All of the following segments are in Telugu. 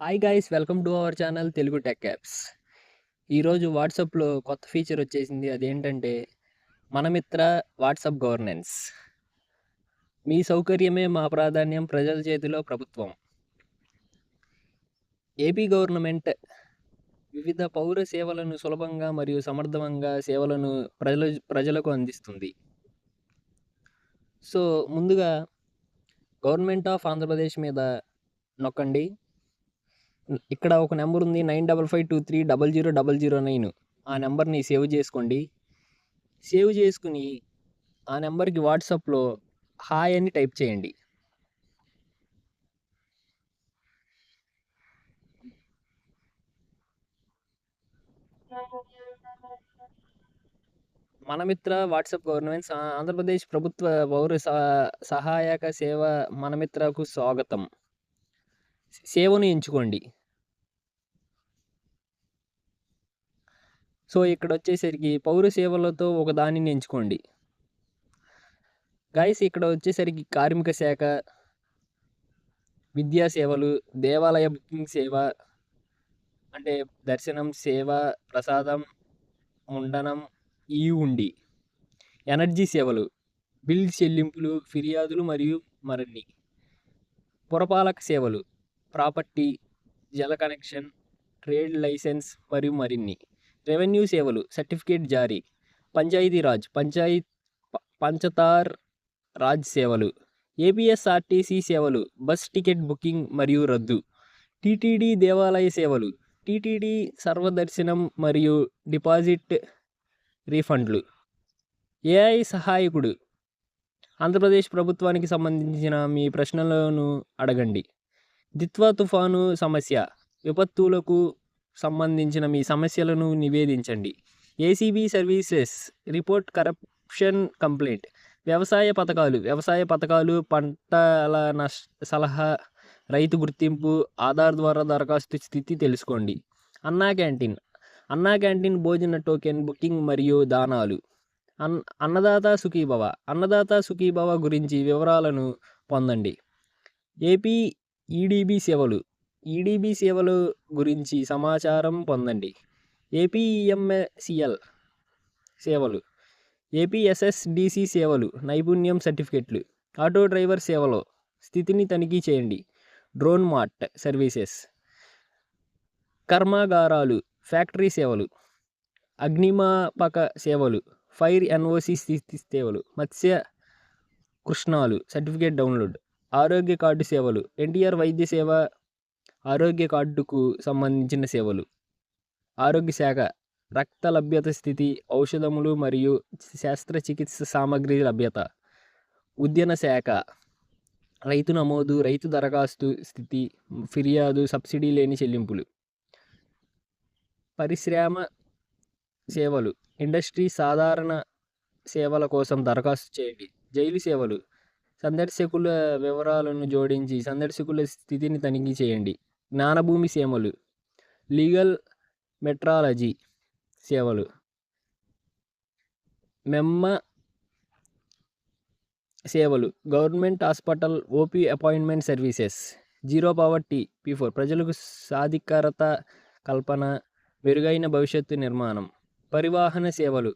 Hi guys, welcome to our channel Telugu tech apps. ఈరోజు వాట్సాప్లో కొత్త ఫీచర్ వచ్చేసింది. అదేంటంటే మనమిత్ర వాట్సాప్ గవర్నెన్స్. మీ సౌకర్యమే మా ప్రాధాన్యం, ప్రజల చేతిలో ప్రభుత్వం. ఏపీ గవర్నమెంట్ వివిధ పౌర సేవలను సులభంగా మరియు సమర్థవంగా సేవలను ప్రజలకు అందిస్తుంది. సో ముందుగా గవర్నమెంట్ ఆఫ్ ఆంధ్రప్రదేశ్ మీద నొక్కండి. ఇక్కడ ఒక నెంబర్ ఉంది 9552300009. ఆ నెంబర్ని సేవ్ చేసుకోండి. సేవ్ చేసుకుని ఆ నెంబర్కి వాట్సాప్లో హాయ్ అని టైప్ చేయండి. మనమిత్ర వాట్సాప్ గవర్నమెంట్ ఆంధ్రప్రదేశ్ ప్రభుత్వ పౌర సహాయక సేవ మనమిత్రకు స్వాగతం. సేవను ఎంచుకోండి. సో ఇక్కడ వచ్చేసరికి పౌర సేవలతో ఒక దానిని ఎంచుకోండి. గైస్ ఇక్కడ వచ్చేసరికి కార్మిక శాఖ, విద్యా సేవలు, దేవాలయ బుకింగ్ సేవ అంటే దర్శనం సేవ, ప్రసాదం, ముండనం, ఉండి, ఎనర్జీ సేవలు, బిల్ చెల్లింపులు, ఫిర్యాదులు మరియు మరిన్ని, పురపాలక సేవలు, ప్రాపర్టీ, జల కనెక్షన్, ట్రేడ్ లైసెన్స్ మరియు మరిన్ని, రెవెన్యూ సేవలు, సర్టిఫికేట్ జారీ, పంచాయతీరాజ్, పంచతార్ రాజ్ సేవలు, ఏపీఎస్ఆర్టీసీ సేవలు, బస్ టికెట్ బుకింగ్ మరియు రద్దు, టీటీడీ దేవాలయ సేవలు, టీటీడీ సర్వదర్శనం మరియు డిపాజిట్ రీఫండ్లు, ఏఐ సహాయకుడు, ఆంధ్రప్రదేశ్ ప్రభుత్వానికి సంబంధించిన మీ ప్రశ్నలను అడగండి, దిత్వా తుఫాను సమస్య, విపత్తులకు సంబంధించిన మీ సమస్యలను నివేదించండి, ACB services, report corruption complaint, వ్యవసాయ పథకాలు, పంటల సలహా, రైతు గుర్తింపు, ఆధార్ ద్వారా దరఖాస్తు స్థితి తెలుసుకోండి, అన్నా క్యాంటీన్ భోజన టోకెన్ బుకింగ్ మరియు దానాలు, అన్నదాత సుఖీభవ గురించి వివరాలను పొందండి, ఏపీ ఈడీబీ సేవలు గురించి సమాచారం పొందండి, ఏపీఎంఎస్సిఎల్ సేవలు, ఏపీఎస్ఎస్డిసి సేవలు, నైపుణ్యం సర్టిఫికెట్లు, ఆటో డ్రైవర్ సేవలో స్థితిని తనిఖీ చేయండి, డ్రోన్ మార్ట్ సర్వీసెస్, కర్మాగారాలు, ఫ్యాక్టరీ సేవలు, అగ్నిమాపక సేవలు, ఫైర్ ఎన్ఓసి స్థితి సేవలు, మత్స్య కృష్ణాలు సర్టిఫికేట్ డౌన్లోడ్, ఆరోగ్య కార్డు సేవలు, ఎన్టీఆర్ వైద్య సేవ, ఆరోగ్య కార్డుకు సంబంధించిన సేవలు, ఆరోగ్య శాఖ, రక్త లభ్యత స్థితి, ఔషధములు మరియు శస్త్రచికిత్స సామగ్రి లభ్యత, ఉద్యాన శాఖ, రైతు నమోదు, రైతు దరఖాస్తు స్థితి, ఫిర్యాదు, సబ్సిడీ లేని చెల్లింపులు, పరిశ్రమ సేవలు, ఇండస్ట్రీ సాధారణ సేవల కోసం దరఖాస్తు చేయండి, జైలు సేవలు, సందర్శకుల వివరాలను జోడించి సందర్శకుల స్థితిని తనిఖీ చేయండి, జ్ఞానభూమి సేవలు, లీగల్ మెట్రాలజీ సేవలు, మెమ్మ సేవలు, government hospital OP appointment services, zero poverty P4 ప్రజలకు సాధికారత కల్పన, మెరుగైన భవిష్యత్తు నిర్మాణం, పరివాహన సేవలు,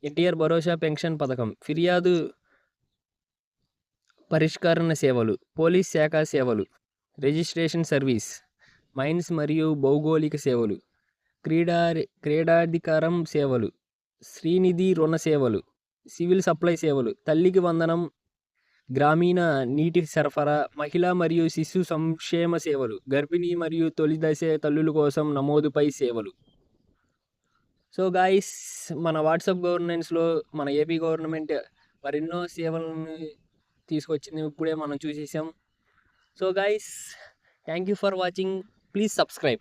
ఎన్టీఆర్ భరోసా పెన్షన్ పథకం, ఫిర్యాదు పరిష్కరణ సేవలు, పోలీస్ శాఖ సేవలు, రిజిస్ట్రేషన్ సర్వీస్, మైన్స్ మరియు భౌగోళిక సేవలు, క్రీడాధికారం సేవలు, శ్రీనిధి రుణ సేవలు, సివిల్ సప్లై సేవలు, తల్లికి వందనం, గ్రామీణ నీటి సరఫరా, మహిళా మరియు శిశు సంక్షేమ సేవలు, గర్భిణీ మరియు తొలి దశ తల్లుల కోసం నమోదుపై సేవలు. సో గాయస్, మన వాట్సాప్ గవర్నెన్స్లో మన ఏపీ గవర్నమెంట్ మరెన్నో సేవలను తీసుకొచ్చింది, ఇప్పుడే మనం చూసేసాం. So guys, thank you for watching. Please subscribe.